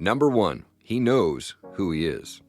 Number 1, he knows who he is.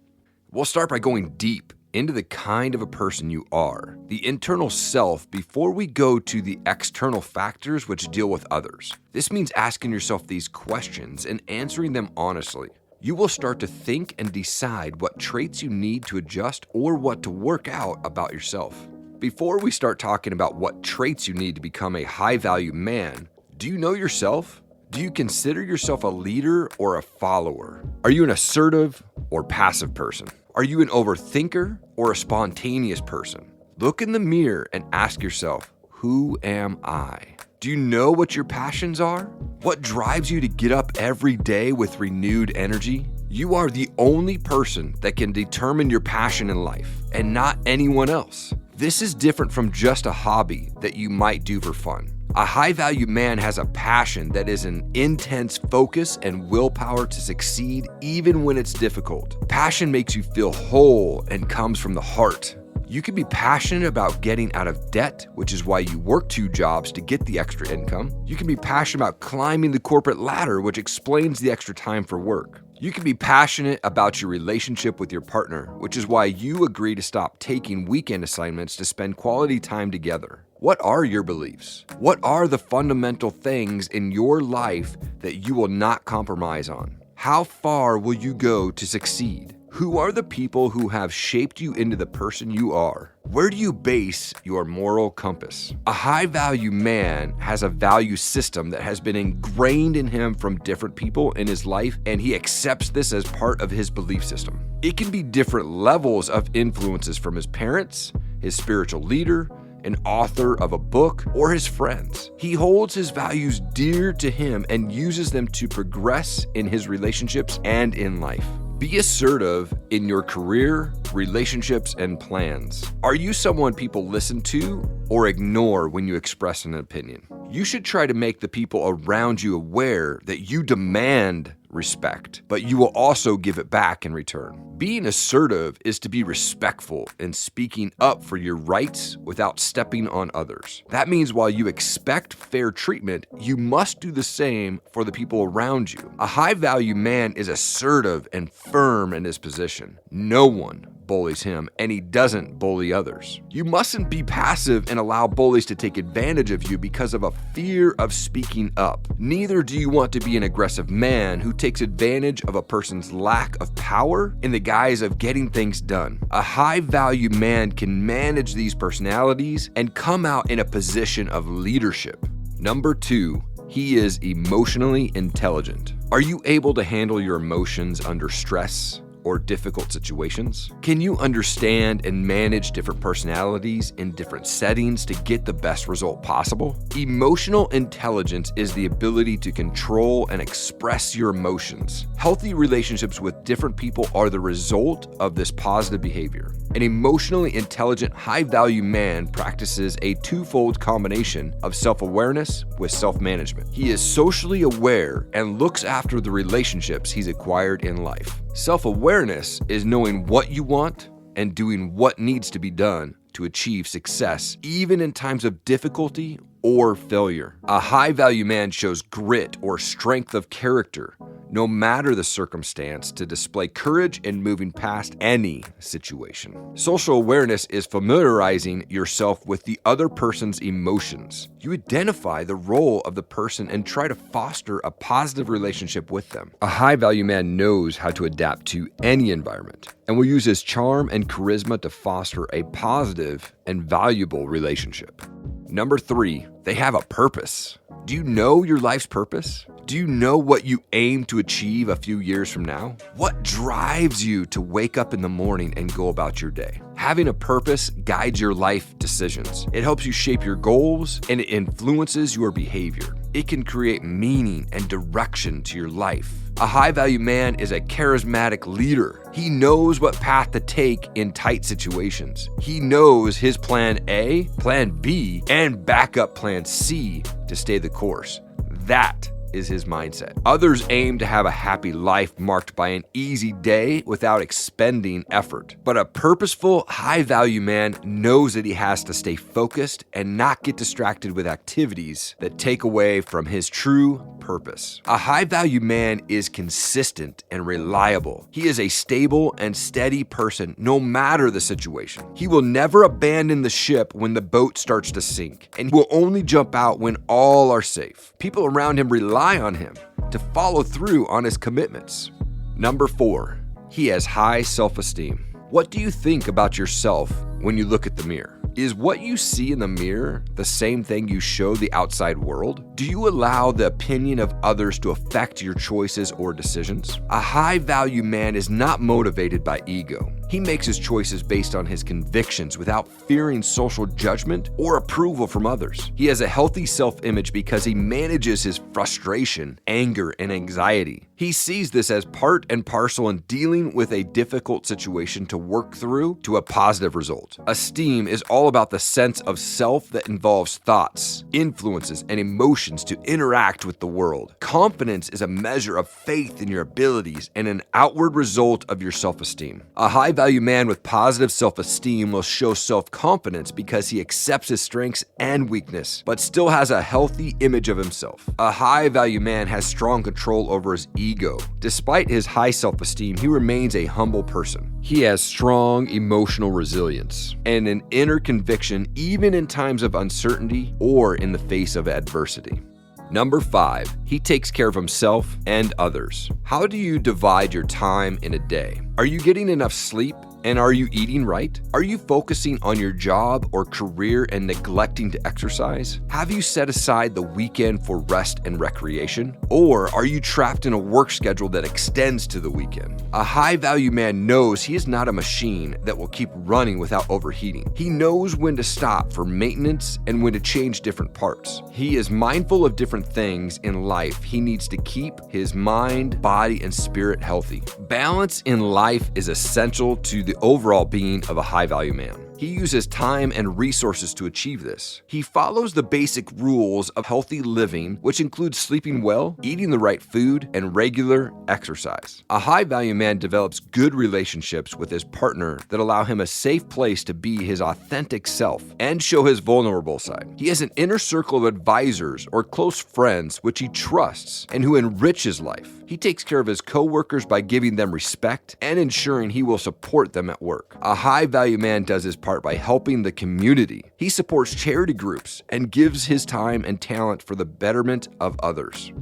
We'll start by going deep into the kind of a person you are, the internal self, before we go to the external factors which deal with others. This means asking yourself these questions and answering them honestly. You will start to think and decide what traits you need to adjust or what to work out about yourself. Before we start talking about what traits you need to become a high-value man, do you know yourself? Do you consider yourself a leader or a follower? Are you an assertive or passive person? Are you an overthinker or a spontaneous person? Look in the mirror and ask yourself, who am I? Do you know what your passions are? What drives you to get up every day with renewed energy? You are the only person that can determine your passion in life, and not anyone else. This is different from just a hobby that you might do for fun. A high-value man has a passion that is an intense focus and willpower to succeed even when it's difficult. Passion makes you feel whole and comes from the heart. You can be passionate about getting out of debt, which is why you work 2 jobs to get the extra income. You can be passionate about climbing the corporate ladder, which explains the extra time for work. You can be passionate about your relationship with your partner, which is why you agree to stop taking weekend assignments to spend quality time together. What are your beliefs? What are the fundamental things in your life that you will not compromise on? How far will you go to succeed? Who are the people who have shaped you into the person you are? Where do you base your moral compass? A high-value man has a value system that has been ingrained in him from different people in his life, and he accepts this as part of his belief system. It can be different levels of influences from his parents, his spiritual leader, an author of a book, or his friends. He holds his values dear to him and uses them to progress in his relationships and in life. Be assertive in your career, relationships, and plans. Are you someone people listen to or ignore when you express an opinion? You should try to make the people around you aware that you demand respect, but you will also give it back in return. Being assertive is to be respectful and speaking up for your rights without stepping on others. That means while you expect fair treatment, you must do the same for the people around you. A high-value man is assertive and firm in his position. No one bullies him, and he doesn't bully others. You mustn't be passive and allow bullies to take advantage of you because of a fear of speaking up. Neither do you want to be an aggressive man who takes advantage of a person's lack of power in the guise of getting things done. A high-value man can manage these personalities and come out in a position of leadership. Number 2, he is emotionally intelligent. Are you able to handle your emotions under stress or difficult situations? Can you understand and manage different personalities in different settings to get the best result possible? Emotional intelligence is the ability to control and express your emotions. Healthy relationships with different people are the result of this positive behavior. An emotionally intelligent, high-value man practices a twofold combination of self-awareness with self-management. He is socially aware and looks after the relationships he's acquired in life. Self-awareness is knowing what you want and doing what needs to be done to achieve success, even in times of difficulty or failure. A high-value man shows grit or strength of character, no matter the circumstance, to display courage in moving past any situation. Social awareness is familiarizing yourself with the other person's emotions. You identify the role of the person and try to foster a positive relationship with them. A high-value man knows how to adapt to any environment and will use his charm and charisma to foster a positive and valuable relationship. Number 3, they have a purpose. Do you know your life's purpose? Do you know what you aim to achieve a few years from now? What drives you to wake up in the morning and go about your day? Having a purpose guides your life decisions. It helps you shape your goals and it influences your behavior. It can create meaning and direction to your life. A high-value man is a charismatic leader. He knows what path to take in tight situations. He knows his plan A, plan B, and backup plan C to stay the course. That is his mindset. Others aim to have a happy life marked by an easy day without expending effort. But a purposeful, high-value man knows that he has to stay focused and not get distracted with activities that take away from his true purpose. A high-value man is consistent and reliable. He is a stable and steady person no matter the situation. He will never abandon the ship when the boat starts to sink, and he will only jump out when all are safe. People around him rely on him to follow through on his commitments. Number 4, he has high self-esteem. What do you think about yourself when you look at the mirror? Is what you see in the mirror the same thing you show the outside world? Do you allow the opinion of others to affect your choices or decisions? A high-value man is not motivated by ego. He makes his choices based on his convictions without fearing social judgment or approval from others. He has a healthy self-image because he manages his frustration, anger, and anxiety. He sees this as part and parcel in dealing with a difficult situation to work through to a positive result. Esteem is all about the sense of self that involves thoughts, influences, and emotions to interact with the world. Confidence is a measure of faith in your abilities and an outward result of your self-esteem. A high-value man with positive self-esteem will show self-confidence because he accepts his strengths and weakness, but still has a healthy image of himself. A high-value man has strong control over his ego. Despite his high self-esteem, he remains a humble person. He has strong emotional resilience and an inner conviction even in times of uncertainty or in the face of adversity. Number 5, he takes care of himself and others. How do you divide your time in a day? Are you getting enough sleep? And are you eating right? Are you focusing on your job or career and neglecting to exercise? Have you set aside the weekend for rest and recreation? Or are you trapped in a work schedule that extends to the weekend? A high-value man knows he is not a machine that will keep running without overheating. He knows when to stop for maintenance and when to change different parts. He is mindful of different things in life he needs to keep his mind, body, and spirit healthy. Balance in life is essential to the overall being of a high-value man. He uses time and resources to achieve this. He follows the basic rules of healthy living, which includes sleeping well, eating the right food, and regular exercise. A high-value man develops good relationships with his partner that allow him a safe place to be his authentic self and show his vulnerable side. He has an inner circle of advisors or close friends which he trusts and who enrich his life. He takes care of his coworkers by giving them respect and ensuring he will support them at work. A high-value man does his part by helping the community. He supports charity groups and gives his time and talent for the betterment of others.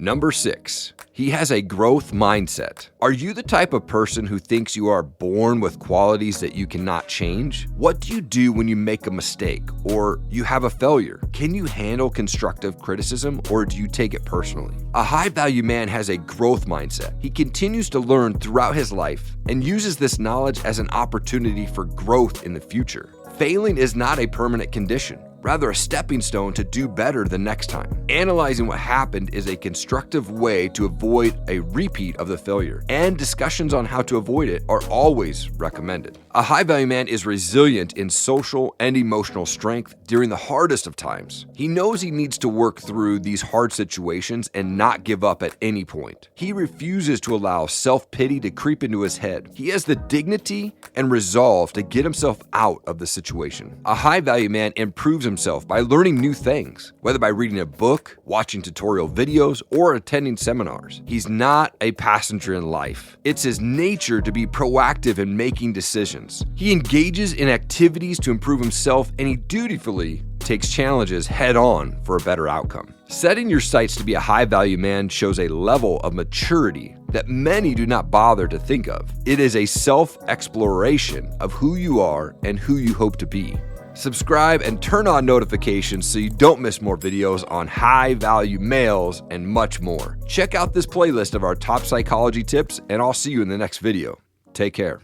Number 6, he has a growth mindset. Are you the type of person who thinks you are born with qualities that you cannot change? What do you do when you make a mistake or you have a failure? Can you handle constructive criticism or do you take it personally? A high-value man has a growth mindset. He continues to learn throughout his life and uses this knowledge as an opportunity for growth in the future. Failing is not a permanent condition, rather a stepping stone to do better the next time. Analyzing what happened is a constructive way to avoid a repeat of the failure, and discussions on how to avoid it are always recommended. A high-value man is resilient in social and emotional strength during the hardest of times. He knows he needs to work through these hard situations and not give up at any point. He refuses to allow self-pity to creep into his head. He has the dignity and resolve to get himself out of the situation. A high-value man improves himself by learning new things, whether by reading a book, watching tutorial videos, or attending seminars. He's not a passenger in life. It's his nature to be proactive in making decisions. He engages in activities to improve himself, and he dutifully takes challenges head on for a better outcome. Setting your sights to be a high-value man shows a level of maturity that many do not bother to think of. It is a self-exploration of who you are and who you hope to be. Subscribe and turn on notifications so you don't miss more videos on high-value males and much more. Check out this playlist of our top psychology tips, and I'll see you in the next video. Take care.